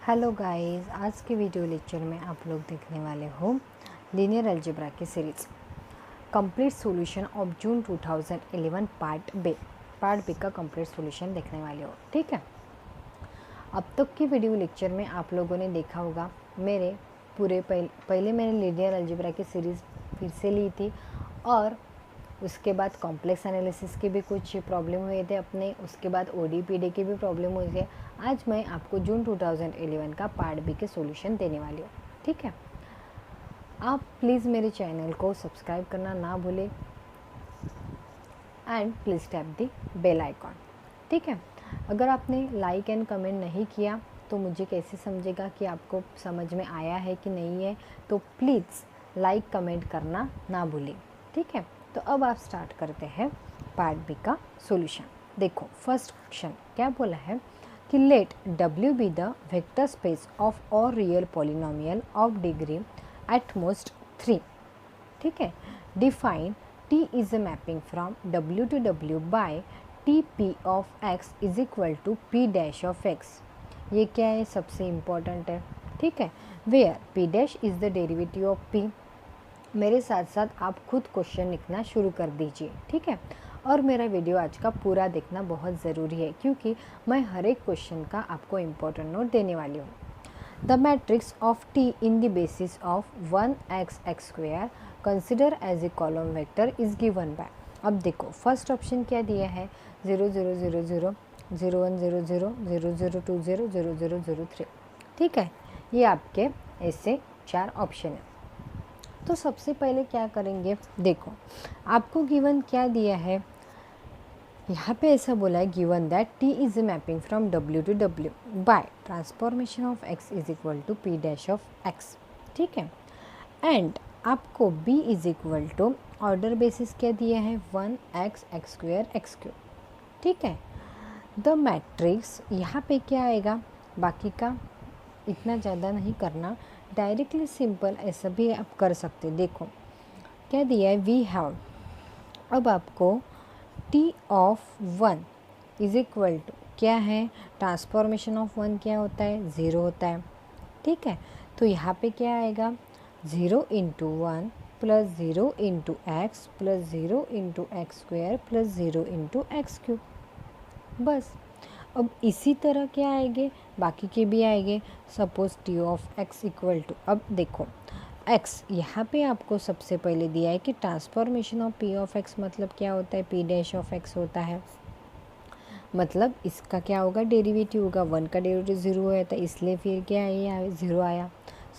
Hello guys, आज के video lecture में आप लोग देखने वाले हो लीनियर अलजेब्रा की series complete solution of June 2011 part B का कंप्लीट सॉल्यूशन देखने वाले हो। ठीक है, अब तक की वीडियो लेक्चर में आप लोगों ने देखा होगा मेरे पहले मैंने लीनियर अलजेब्रा की सीरीज़ फिर से ली थी और उसके बाद कॉम्प्लेक्स एनालिसिस के भी कुछ प्रॉब्लम हुए थे अपने, उसके बाद ओडीपीडी के भी प्रॉब्लम हुए थे। आज मैं आपको जून 2011 का पार्ट बी के सॉल्यूशन देने वाली हूँ। ठीक है, आप प्लीज़ मेरे चैनल को सब्सक्राइब करना ना भूलें and please tap the bell icon. ठीक है, अगर आपने लाइक एंड कमेंट नहीं किया तो मुझे कैसे समझेगा कि आपको समझ में आया है कि नहीं है, तो प्लीज़ लाइक कमेंट करना ना भूलें। ठीक है, तो अब आप स्टार्ट करते हैं पार्ट बी का सॉल्यूशन। देखो, फर्स्ट क्वेश्चन क्या बोला है कि let W be the vector space of all real polynomial of degree at most 3। ठीक है, define T is a mapping from W to W by TP of X is equal to P dash of X। ये क्या है, सबसे important है। ठीक है, where P dash is the derivative of P। मेरे साथ साथ आप खुद क्वेश्चन लिखना शुरू कर दीजिए। ठीक है, और मेरा वीडियो आज का पूरा देखना बहुत ज़रूरी है क्योंकि मैं हर एक क्वेश्चन का आपको इम्पोर्टेंट नोट देने वाली हूँ। The matrix of T in the basis of 1x square consider as a column vector is given by. अब देखो, फर्स्ट ऑप्शन क्या दिया है, 0 0 0 0 0 1 0 0 0 0 2 0 0 0 0 3। ठीक है, ये आपके ऐसे 4 ऑप्शन है। तो सबसे पहले क्या करेंगे, देखो आपको गिवन क्या दिया है, यहाँ पे ऐसा बोला है given that T is a mapping from W to W by transformation of X is equal to P dash of X। ठीक है, एंड आपको B is equal to order basis क्या दिया है, 1x x square x cube. ठीक है, the matrix यहाँ पे क्या आएगा, बाकी का इतना ज़्यादा नहीं करना, डायरेक्टली सिंपल ऐसा भी आप कर सकते। देखो क्या दिया है, वी हैव, अब आपको T of 1 is equal to क्या है, ट्रांसफॉर्मेशन ऑफ 1 क्या होता है, 0 होता है। ठीक है, तो यहाँ पे क्या आएगा, 0 into 1 plus 0 into x plus 0 into x square plus 0 into x cube. बस, अब इसी तरह क्या आएंगे, बाकी के भी आएंगे। Suppose T of x equal to, अब देखो एक्स यहाँ पे आपको सबसे पहले दिया है कि transformation of P of x मतलब क्या होता है, पी डैश ऑफ एक्स होता है, मतलब इसका क्या होगा, डेरिवेटिव होगा। 1 का डेरिवेटिव 0 है तो इसलिए फिर क्या है, 0 आया,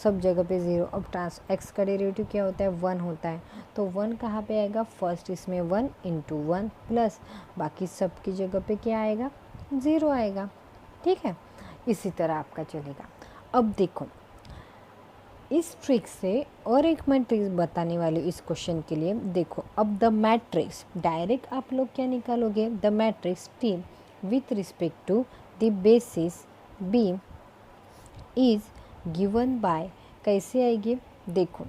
सब जगह पे 0। अब एक्स का डेरिवेटिव क्या होता है, 1 होता है, तो 1 कहाँ पे आएगा, फर्स्ट इसमें 1 इंटू 1 प्लस बाकी सब की जगह पे क्या आएगा, 0 आएगा। ठीक है, इसी तरह आपका चलेगा। अब देखो, इस ट्रिक से और एक मैं ट्रिक बताने वाली हूँ इस क्वेश्चन के लिए। देखो, अब द मैट्रिक्स डायरेक्ट आप लोग क्या निकालोगे, the matrix T with respect to the basis B is given by, कैसे आएगी, देखो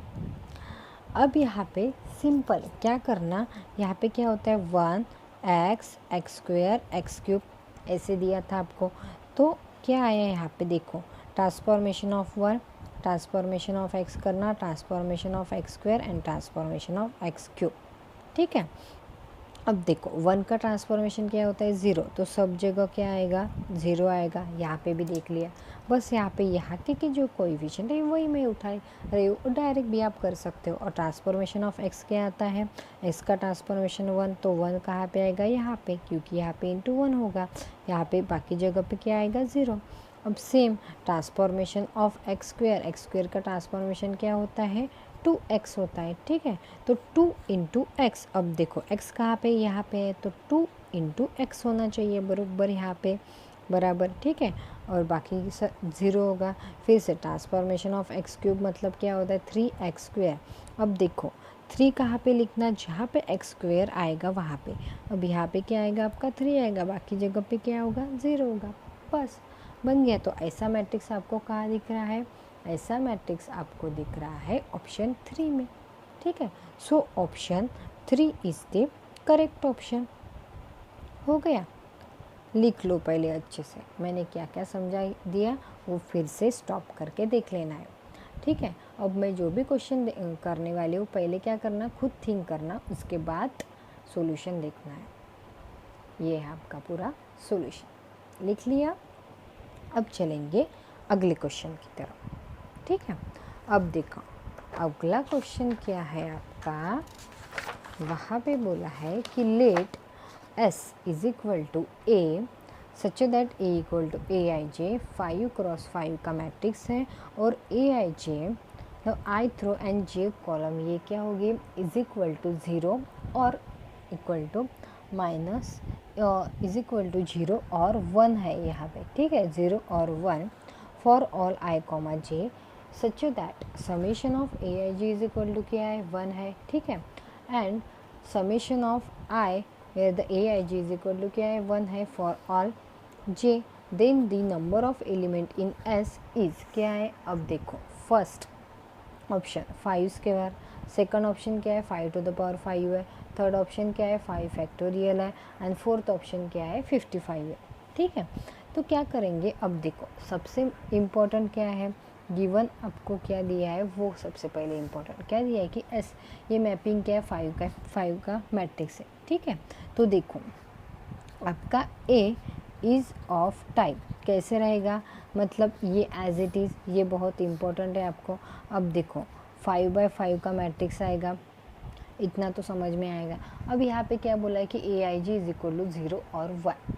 अब यहाँ पे सिंपल क्या करना, यहाँ पे क्या होता है, 1x x square x cube ऐसे दिया था आपको, तो क्या आया यहाँ पे, देखो transformation of 1, transformation of x करना, transformation of x square and transformation of x cube. ठीक है, अब देखो 1 का ट्रांसफॉर्मेशन क्या होता है, 0, तो सब जगह क्या आएगा, 0 आएगा। यहाँ पे भी देख लिया, बस यहाँ पे यहाँ के जो कोएफिशिएंट है वही मैं उठा रही हूँ, डायरेक्ट भी आप कर सकते हो। और ट्रांसफॉर्मेशन ऑफ x क्या आता है, x का ट्रांसफॉर्मेशन 1, तो 1 कहाँ पे आएगा, यहाँ पे, क्योंकि यहाँ पे इंटू 1 होगा, यहाँ पे बाकी जगह पे क्या आएगा, 0। अब same transformation of x square का ट्रांसफॉर्मेशन क्या होता है, 2x होता है। ठीक है, तो 2 इंटू एक्स, अब देखो x कहाँ पे, यहाँ पे है, तो 2 इंटू एक्स होना चाहिए बराबर यहाँ पे, बराबर। ठीक है, और बाकी 0 होगा। फिर से ट्रांसफॉर्मेशन ऑफ एक्स क्यूब मतलब क्या होता है, 3x स्क्वायर। अब देखो 3 कहाँ पे लिखना, जहाँ पे एक्स स्क्वायर आएगा वहाँ पे, अब यहाँ पे क्या आएगा आपका, 3 आएगा, बाकी जगह पे क्या होगा, 0 होगा। बस बन गया। तो ऐसा मैट्रिक्स आपको कहाँ दिख रहा है, ऐसा मैट्रिक्स आपको दिख रहा है ऑप्शन 3 में। ठीक है, सो option 3 is the correct option. हो गया। लिख लो पहले अच्छे से, मैंने क्या क्या समझा दिया वो फिर से स्टॉप करके देख लेना है, ठीक है। अब मैं जो भी क्वेश्चन करने वाली हूँ पहले क्या करना, खुद थिंक करना, उसके बाद सॉल्यूशन देखना है। ये है आपका पूरा सॉल्यूशन, लिख लिया। अब चलेंगे अगले क्वेश्चन की तरफ, ठीक है। अब देखो अगला क्वेश्चन क्या है आपका, वहाँ पे बोला है कि let S is equal to A such that A equal to AIJ 5x5 का मैट्रिक्स है, और AIJ I थ्रो एंड J कॉलम, ये क्या होगी, इज इक्वल टू 0 और equal to minus is equal to 0 और 1 है यहाँ पे, ठीक है, 0 और 1 for all I comma J such that summation of AIJ is equal to क्या है, 1 है, ठीक है, and summation of I where the AIJ is equal to क्या है, 1 है for all J, then the number of element in S is क्या है। अब देखो first option 5 square, second option क्या है 5 टू द पावर 5 है, थर्ड ऑप्शन क्या है 5 फैक्टोरियल है, एंड फोर्थ ऑप्शन क्या है 55 है, ठीक है। तो क्या करेंगे, अब देखो सबसे इम्पोर्टेंट क्या है, गिवन आपको क्या दिया है वो सबसे पहले इम्पोर्टेंट क्या दिया है कि एस, ये मैपिंग क्या है 5 का मैट्रिक्स है, ठीक है। तो देखो आपका ए इज़ ऑफ टाइप कैसे रहेगा, मतलब ये एज इट इज़, ये बहुत इम्पोर्टेंट है आपको। अब देखो 5/5 का मैट्रिक्स आएगा, इतना तो समझ में आएगा। अब यहाँ पे क्या बोला है कि AIJ इज इक्वल टू 0 और 1,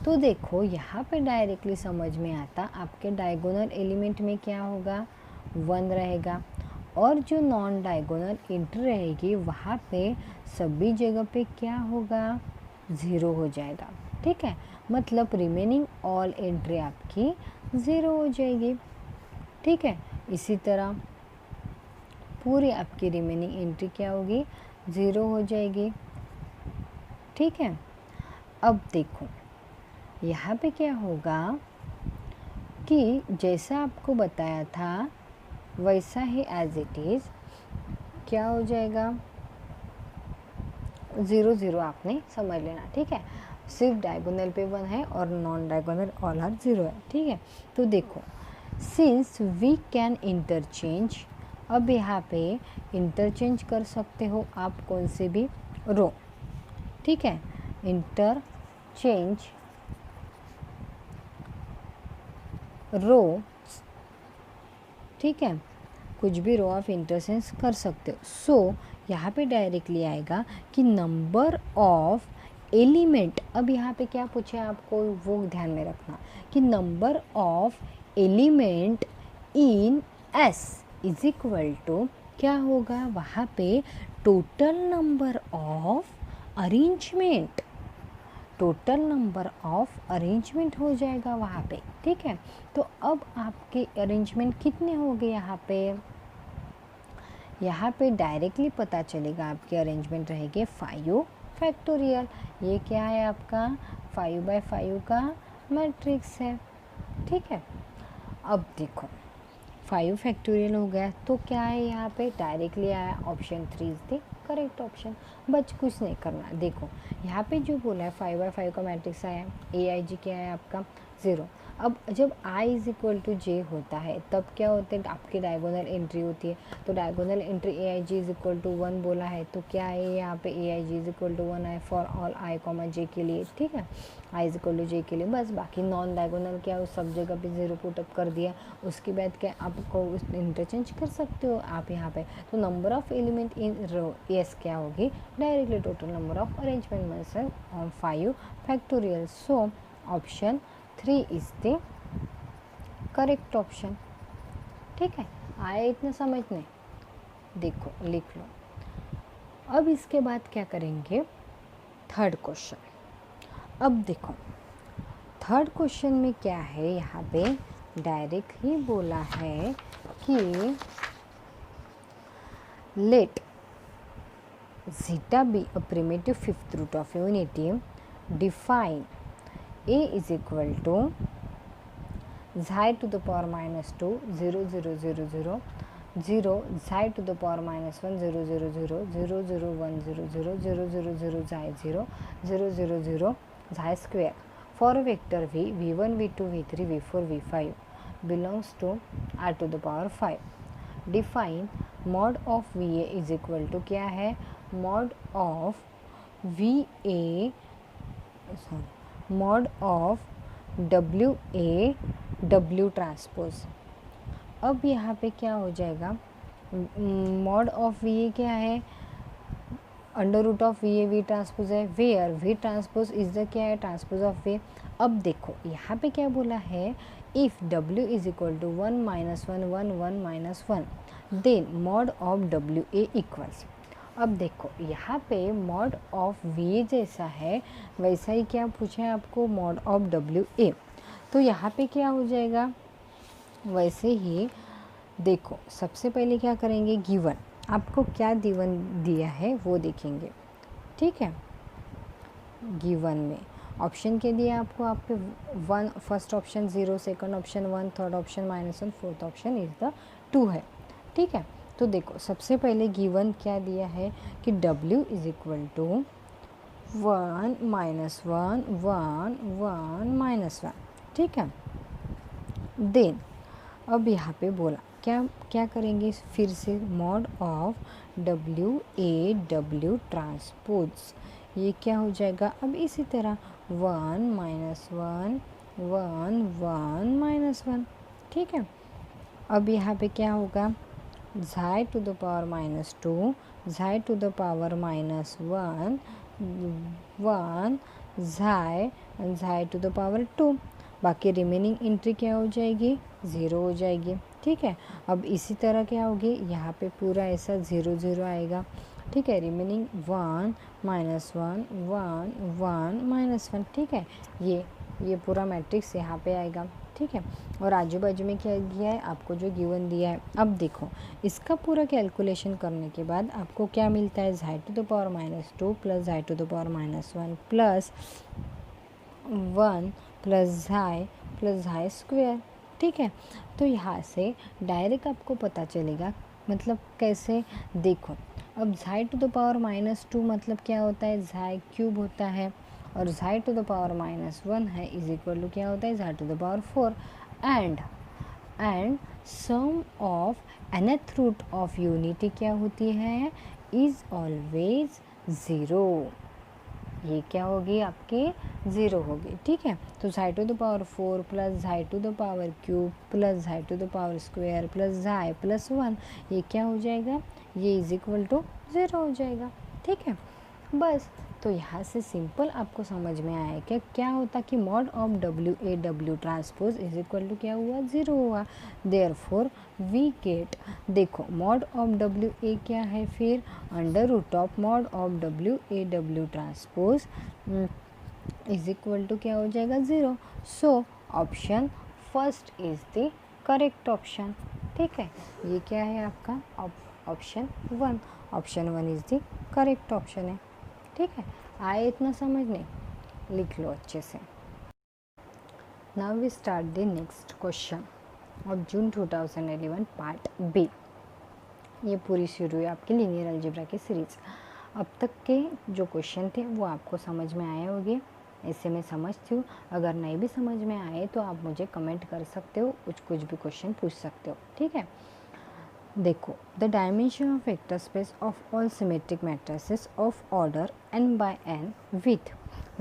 तो देखो यहाँ पे डायरेक्टली समझ में आता आपके डायगोनल एलिमेंट में क्या होगा, 1 रहेगा, और जो नॉन डायगोनल एंट्री रहेगी वहाँ पे सभी जगह पे क्या होगा, 0 हो जाएगा, ठीक है। मतलब रिमेनिंग ऑल एंट्री आपकी 0 हो जाएगी, ठीक है। इसी तरह पूरी आपकी रिमेनिंग एंट्री क्या होगी, 0 हो जाएगी, ठीक है। अब देखो यहाँ पे क्या होगा कि जैसा आपको बताया था वैसा ही एज इट इज़ क्या हो जाएगा, 0 0 आपने समझ लेना, ठीक है। सिर्फ डायगोनल पे 1 है और नॉन डायगोनल ऑल आर 0 है, ठीक है। तो देखो सिंस वी कैन इंटरचेंज, अब यहाँ पे इंटरचेंज कर सकते हो आप कौन से भी रो, ठीक है, इंटरचेंज रो, ठीक है, कुछ भी रो ऑफ इंटरचेंज कर सकते हो। सो यहाँ पे डायरेक्टली आएगा कि नंबर ऑफ एलिमेंट, अब यहाँ पे क्या पूछे आपको वो ध्यान में रखना कि number of element in S is equal to क्या होगा, वहाँ पे total number of arrangement, total number of arrangement हो जाएगा वहाँ पे, ठीक है। तो अब आपके अरेंजमेंट कितने हो गए यहाँ पे डायरेक्टली पता चलेगा आपके अरेंजमेंट रहेंगे 5 फैक्टोरियल, ये क्या है आपका 5/5 का मैट्रिक्स है, ठीक है। अब देखो 5 फैक्टोरियल हो गया, तो क्या है यहाँ पे डायरेक्टली आया option 3 is the correct option, बच कुछ नहीं करना। देखो यहाँ पे जो बोला है 5/5 का मैट्रिक्स आया, AIJ क्या है आपका 0। अब जब I is equal to J होता है तब क्या होते हैं, आपकी डायगोनल एंट्री होती है, तो diagonal entry AIJ is equal to 1 बोला है, तो क्या है यहाँ पे AIJ इज इक्वल टू 1 है for all I comma J के लिए, ठीक है, I is equal to J के लिए, बस बाकी नॉन डायगोनल क्या उस सब जगह पे 0 पुटअप कर दिया। उसके बाद क्या आपको इंटरचेंज कर सकते हो आप यहाँ पे, तो number of element in row S क्या होगी, directly total number of arrangement में 5 factorial. So option 3 is the correct option, ठीक है। आया इतना समझने, देखो लिख लो। अब इसके बाद क्या करेंगे, थर्ड क्वेश्चन। अब देखो थर्ड क्वेश्चन में क्या है, यहाँ पे डायरेक्ट ही बोला है कि late zeta be a primitive fifth root of unity, define A is equal to xi to the power minus 2 0 0 0 0 0 xi to the power minus 1 0 0 0 0 0 1 0 0 0 0 0 xi 0 0 0 0 xi square For a vector v, v1, v2, v3, v4, v5 belongs to r to the power 5. Define mod of va is equal to क्या है, mod of va, mod of wa w transpose. अब यहाँ पे क्या हो जाएगा, mod of va क्या है, under root of v a v transpose है, where v transpose is the क्या है, ट्रांसपोज ऑफ वे. अब देखो यहाँ पे क्या बोला है, if W is equal to 1 minus 1 1 1 minus 1 then mod of W A equals. अब देखो यहाँ पे मॉड ऑफ वी जैसा है वैसा ही क्या पूछा है आपको, मॉड ऑफ W ए. तो यहाँ पे क्या हो जाएगा, वैसे ही देखो सबसे पहले क्या करेंगे, गिवन आपको क्या दिया है वो देखेंगे. ठीक है, गिवन में ऑप्शन के दिया आपको, आप पे 1, first option 0, second option 1, third option -1, fourth option is the 2 है. ठीक है, तो देखो सबसे पहले गिवन क्या दिया है कि W is equal to 1 minus 1 1 1 minus 1. ठीक है, देन अब यहाँ पे बोला क्या क्या करेंगे, फिर से mod of W A W transpose, ये क्या हो जाएगा, अब इसी तरह 1 माइनस 1 1 1 माइनस 1. ठीक है, अब यहाँ पे क्या होगा, झाई टू द पावर -2 झाई टू द पावर -1 1 झाई टू द पावर 2. बाकी रिमेनिंग एंट्री क्या हो जाएगी, 0 हो जाएगी. ठीक है, अब इसी तरह क्या होगी, यहाँ पे पूरा ऐसा 0 0 आएगा. ठीक है, रिमेनिंग 1 माइनस 1 1 1 माइनस 1. ठीक है, ये पूरा मैट्रिक्स यहाँ पे आएगा. ठीक है, और आजू बाजू में क्या दिया है आपको, जो गिवन दिया है. अब देखो इसका पूरा कैलकुलेशन करने के बाद आपको क्या मिलता है, झाई टू द पावर -2 प्लस झाई to the power -1 plus 1 plus झाई स्क्वायर. ठीक है, तो यहाँ से डायरेक्ट आपको पता चलेगा, मतलब कैसे, देखो अब झाई टू द पावर -2 मतलब क्या होता है, झाई क्यूब होता है, और झाई टू द पावर -1 है इज इक्वल टू क्या होता है, झाई to the power 4. And sum of nth root of unity क्या होती है, इज ऑलवेज 0. ये क्या होगी आपकी, 0 होगी. ठीक है, तो झाई टू द पावर 4 प्लस झाई to the power cube plus झाई to the power square plus झाई प्लस 1, ये क्या हो जाएगा, ये इज इक्वल टू 0 हो जाएगा. ठीक है, बस. तो यहाँ से सिंपल आपको समझ में आया कि क्या होता कि mod of W A W transpose is equal to क्या हुआ, 0 हुआ. देयरफॉर वी गेट, देखो मॉड ऑफ W ए क्या है, फिर under root of mod of W A W transpose is equal to क्या हो जाएगा, 0. So option first is the correct option. ठीक है, ये क्या है आपका option 1. Option 1 is the correct option है. ठीक है, आए इतना समझने, लिख लो अच्छे से. Now we start the next question of June 2011 part B. ये पूरी शुरू है आपकी लीनियर अलजेब्रा की सीरीज. अब तक के जो क्वेश्चन थे वो आपको समझ में आए होंगे, ऐसे मैं समझती हूँ. अगर नहीं भी समझ में आए तो आप मुझे कमेंट कर सकते हो, कुछ भी क्वेश्चन पूछ सकते हो. ठीक है, देखो the dimension of vector space of all symmetric matrices of order n by n with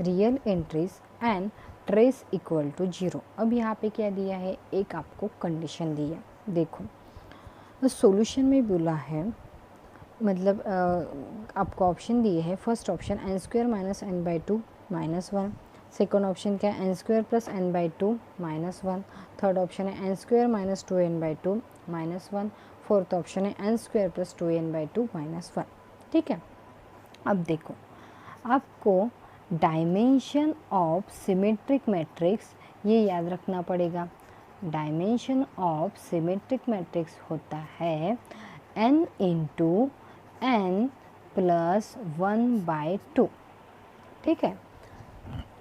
real entries and trace equal to 0. अब यहाँ पे क्या दिया है, एक आपको कंडीशन दी है. देखो सॉल्यूशन में बोला है, मतलब आपको ऑप्शन दिए है. First option n² minus n/2 -1. Second option क्या है, n² plus n/2 -1. Third option है n² minus 2n/2 -1. Fourth option है n² प्लस 2n/2 -1. ठीक है, अब देखो आपको डायमेंशन ऑफ सिमेट्रिक मैट्रिक्स ये याद रखना पड़ेगा. डायमेंशन ऑफ सिमेट्रिक मैट्रिक्स होता है n इंटू n प्लस 1/2. ठीक है,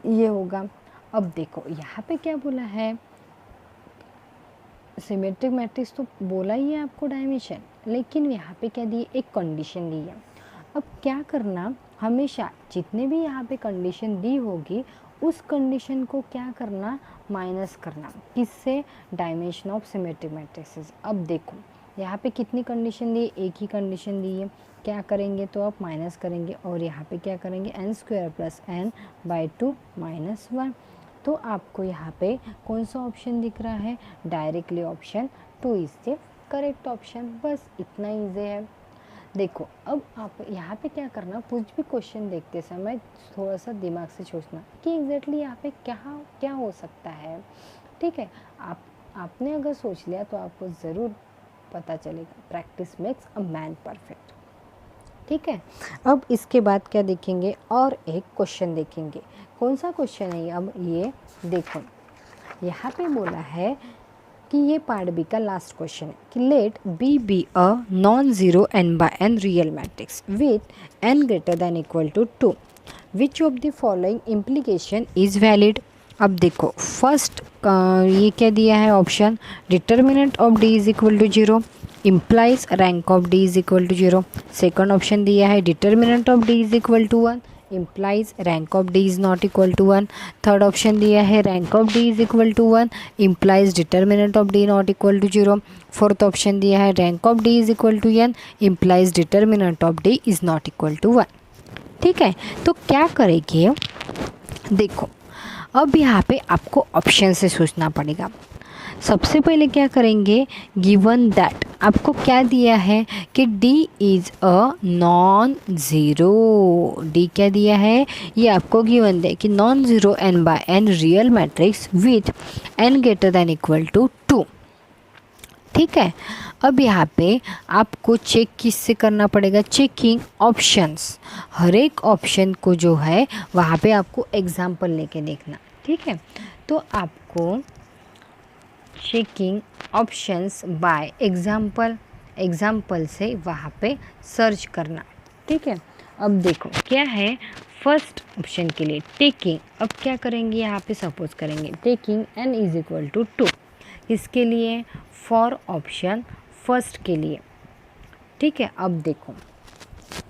ये होगा. अब देखो यहाँ पे क्या बोला है, सिमेट्रिक मैट्रिक्स तो बोला ही है आपको डायमेंशन, लेकिन यहाँ पे क्या दी, एक कंडीशन दी है. अब क्या करना, हमेशा जितने भी यहाँ पे कंडीशन दी होगी उस कंडीशन को क्या करना, माइनस करना, किससे, डायमेंशन ऑफ सिमेट्रिक मैट्रिसेस। अब देखो यहाँ पे कितनी कंडीशन दी है, एक ही कंडीशन दी है, क्या करेंगे तो आप माइनस करेंगे और यहाँ पे क्या करेंगे n² + n/2 - 1। तो आपको यहाँ पे कौन सा ऑप्शन दिख रहा है, directly option 2 is the correct option. बस इतना ईजी है। देखो अब आप यहाँ पे क्या करना, कुछ भी क्वेश्चन देखते समय थोड़ा सा दिमाग से सोचना कि एग्जैक्टली यहाँ पे क्या क्या हो सकता है। ठीक है, आपने अगर सोच लिया तो आपको ज़रूर पता चलेगा। Practice makes a man perfect. ठीक है, अब इसके बाद क्या देखेंगे, और एक क्वेश्चन देखेंगे। कौन सा क्वेश्चन है अब ये देखो, यहाँ पे बोला है कि ये पार्ट बी का लास्ट क्वेश्चन है कि let B be a non zero n/n real matrix with n greater than equal to 2, which of the following implication is valid. अब देखो फर्स्ट ये क्या दिया है option, determinant of d is equal to 0 implies rank of d is equal to 0। Second option दिया है determinant of d is equal to 1 implies rank of d is not equal to 1। Third option दिया है rank of d is equal to 1 implies determinant of d not equal to 0। Fourth option दिया है rank of d is equal to n implies determinant of d is not equal to 1। ठीक है, तो क्या करेंगे, देखो अब यहाँ पे आपको ऑप्शन से सोचना पड़ेगा। सबसे पहले क्या करेंगे, गिवन दैट आपको क्या दिया है कि d is a non zero. d क्या दिया है, ये आपको गिवन है कि non zero n/n real matrix with n greater than equal to 2। ठीक है, अब यहाँ पे आपको चेक किससे करना पड़ेगा, चेकिंग ऑप्शंस। हर एक ऑप्शन को जो है वहाँ पे आपको एग्जाम्पल लेके देखना। ठीक है, तो आपको चेकिंग ऑप्शंस बाय एग्जाम्पल से वहाँ पे सर्च करना। ठीक है, अब देखो क्या है, फर्स्ट ऑप्शन के लिए टेकिंग, अब क्या करेंगे यहाँ पे सपोज करेंगे taking n is equal to 2, इसके लिए फॉर ऑप्शन फर्स्ट के लिए। ठीक है, अब देखो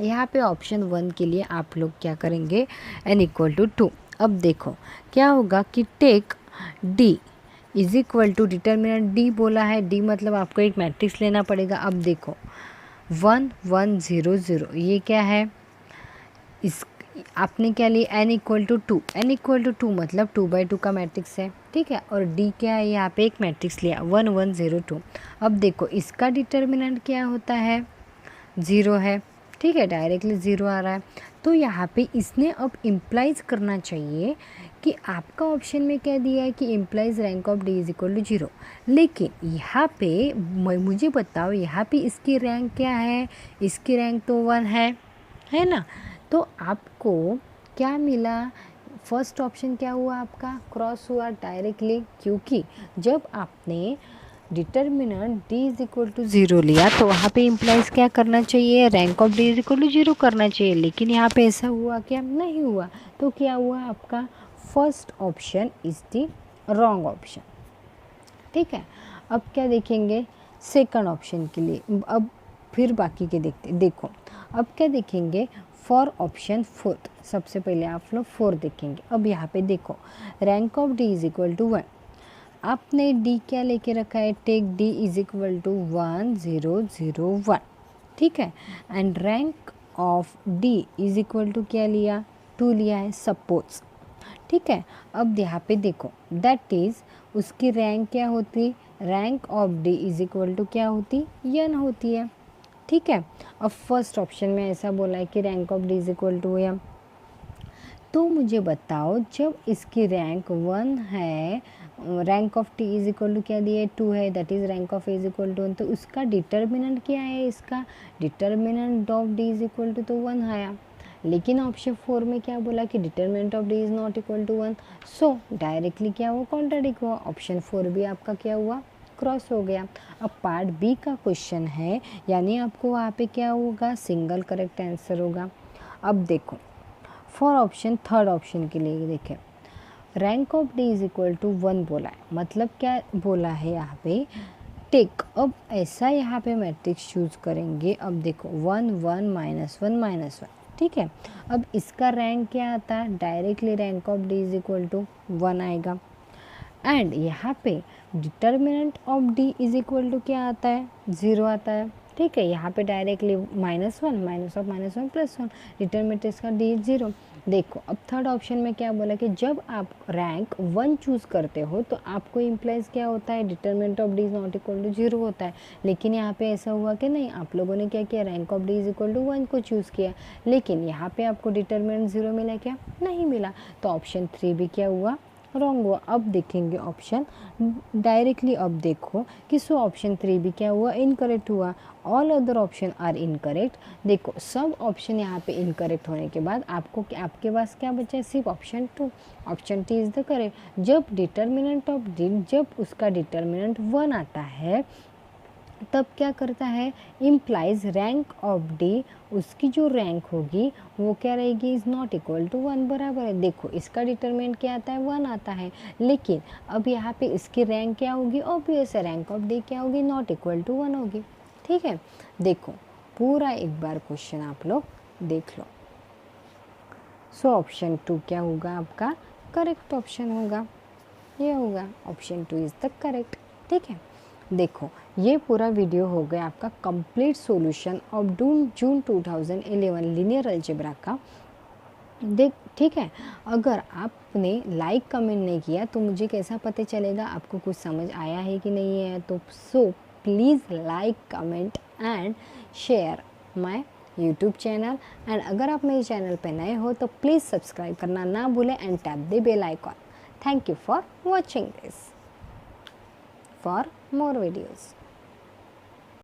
यहाँ पे ऑप्शन 1 के लिए आप लोग क्या करेंगे, n इक्वल टू 2। अब देखो क्या होगा कि take d is equal to determinant d बोला है, d मतलब आपको एक मैट्रिक्स लेना पड़ेगा। अब देखो 1 1 0 0 ये क्या है, इस आपने क्या लिया n equal to 2, n equal to 2 मतलब 2/2 का मैट्रिक्स है। ठीक है, और d क्या है, यहाँ पे एक मैट्रिक्स लिया 1 1 0 2। अब देखो इसका डिटर्मिनेंट क्या होता है, 0 है। ठीक है, डायरेक्टली 0 आ रहा है, तो यहाँ पे इसने अब इम्प्लाइज करना चाहिए कि आपका ऑप्शन में क्या दिया है कि implies rank of d is equal to 0। लेकिन यहाँ पे मुझे बताओ यहाँ पे इसकी रैंक क्या है, इसकी रैंक तो 1 है ना। तो आपको क्या मिला, फर्स्ट ऑप्शन क्या हुआ आपका, क्रॉस हुआ डायरेक्टली, क्योंकि जब आपने determinant d is equal to 0 लिया तो वहाँ पे इम्प्लाइज क्या करना चाहिए, rank of d is equal to 0 करना चाहिए। लेकिन यहाँ पे ऐसा हुआ क्या, नहीं हुआ। तो क्या हुआ आपका, first option is the wrong option. ठीक है, अब क्या देखेंगे सेकंड ऑप्शन के लिए, अब फिर बाकी के देखते। देखो अब क्या देखेंगे, फॉर ऑप्शन फोर्थ, सबसे पहले आप लोग 4 देखेंगे। अब यहाँ पे देखो rank of d is equal to 1, आपने d क्या लेके रखा है, take d is equal to 1 0 0 1। ठीक है, and rank of d is equal to क्या लिया, 2 लिया है सपोज। ठीक है, अब यहाँ पे देखो दैट इज़ उसकी रैंक क्या होती, rank of d is equal to क्या होती, n होती है। ठीक है, अब फर्स्ट ऑप्शन में ऐसा बोला है कि rank of d is equal to m। तो मुझे बताओ जब इसकी रैंक 1 है, rank of t is equal to क्या दिया है, 2 है, that is rank of a is equal to 1, तो उसका डिटर्मिनेंट क्या है, इसका determinant of d is equal to तो 1 आया। लेकिन ऑप्शन 4 में क्या बोला कि determinant of d is not equal to 1, so directly क्या हुआ, कॉन्ट्राडिक्ट हुआ, ऑप्शन 4 भी आपका क्या हुआ, क्रॉस हो गया। अब पार्ट बी का क्वेश्चन है, यानी आपको वहाँ पे क्या होगा, सिंगल करेक्ट आंसर होगा। अब देखो फॉर ऑप्शन थर्ड ऑप्शन के लिए देखें, rank of d is equal to 1 बोला है, मतलब क्या बोला है यहाँ पे, टेक। अब ऐसा यहाँ पे मैट्रिक्स चूज करेंगे। अब देखो 1 1 -1 -1, ठीक है। अब इसका रैंक क्या आता है, directly rank of D is equal to 1 आएगा। एंड यहाँ पे determinant of D is equal to क्या आता है, 0 आता है। ठीक है, यहाँ पे डायरेक्टली -1 माइनस ऑफ -1 +1, डिटर्मिनेंट इसका डी 0। देखो अब थर्ड ऑप्शन में क्या बोला कि जब आप रैंक 1 चूज़ करते हो तो आपको इम्प्लाइज क्या होता है, determinant of D is not equal to 0 होता है। लेकिन यहाँ पे ऐसा हुआ कि नहीं, आप लोगों ने क्या किया, rank of D is equal to 1 को चूज़ किया, लेकिन यहाँ पे आपको डिटर्मिनेंट 0 मिला क्या, नहीं मिला। तो ऑप्शन 3 भी क्या हुआ, रॉन्ग हुआ। अब देखेंगे ऑप्शन डायरेक्टली, अब देखो कि सो ऑप्शन 3 भी क्या हुआ, इनकरेक्ट हुआ। All other option are incorrect. देखो सब ऑप्शन यहाँ पे इनकरेक्ट होने के बाद आपके पास क्या बचा है, सिर्फ option 2। Option 2 is the correct. जब डिटर्मिनेंट ऑफ डी, जब उसका डिटर्मिनेंट 1 आता है तब क्या करता है, इम्प्लाइज रैंक ऑफ डी, उसकी जो रैंक होगी वो क्या रहेगी, इज़ नॉट इक्वल टू 1, बराबर है। देखो इसका डिटरमिनेंट क्या आता है, 1 आता है, लेकिन अब यहाँ पे इसकी रैंक क्या होगी, ऑब्वियस है, रैंक ऑफ डी क्या होगी, नॉट इक्वल टू 1 होगी। ठीक है, देखो पूरा एक बार क्वेश्चन आप लोग देख लो। सो ऑप्शन 2 क्या होगा, आपका करेक्ट ऑप्शन होगा, ये होगा ऑप्शन 2 इज़ द करेक्ट। ठीक है, देखो ये पूरा वीडियो हो गया आपका complete solution of June 2011 linear algebra का। देख ठीक है, अगर आपने लाइक कमेंट नहीं किया तो मुझे कैसा पता चलेगा आपको कुछ समझ आया है कि नहीं है। तो so please like comment and share my YouTube channel. And अगर आप मेरे चैनल पे नए हो तो प्लीज़ सब्सक्राइब करना ना भूलें and tap the bell icon. Thank you for watching this. For more videos.